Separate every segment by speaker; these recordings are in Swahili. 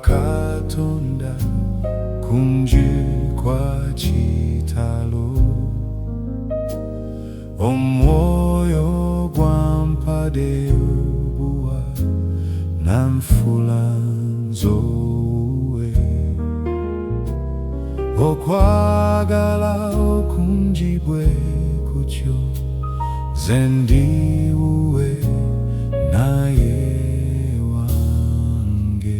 Speaker 1: Katonda kunji kwa chitalo omwoyo gwampade ubuwa namfula nzowe okwagala okunjibwe kutyo zendiwe naye wange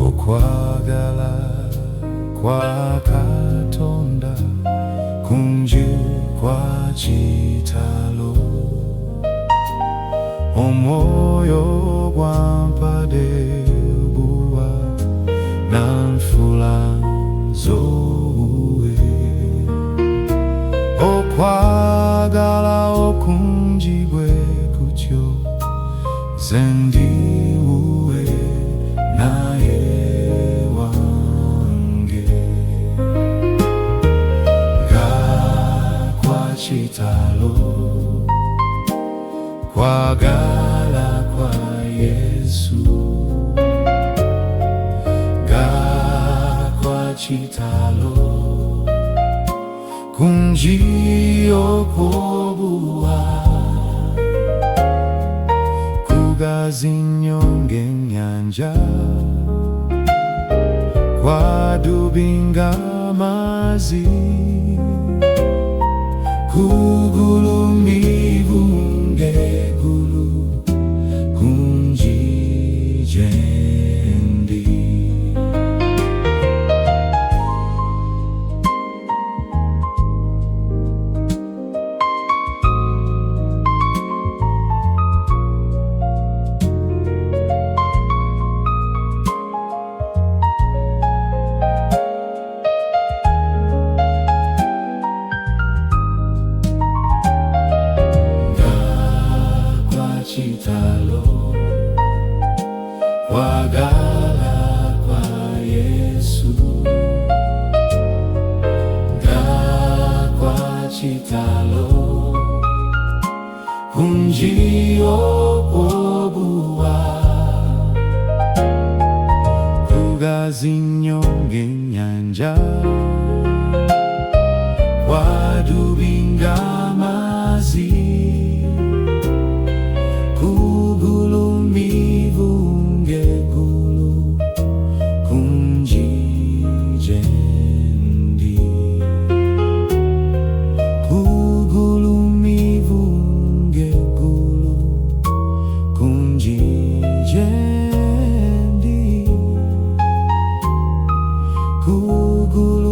Speaker 1: okwagala kwa Katonda kunji kwa chitalo omwoyo gwampade ubuwa namfula nzowe okwagala okunjibwe kutyo zendiwe naye wange nga kwa chitalo kwagala kwa Yesu nga kwa chitalo kunji okobuwa kugazinyonge nyanja kwadubinga mazi kugulumivu ngegulu kunji jendi chitalo kwagala kwa Yesu nga kwa chitalo kunji okobuwa kugazinyonge nyanja kwadubinga mazi kugulumivu ngegulu kunji jendi kugulumivu ngegulu kunji jendi kugulu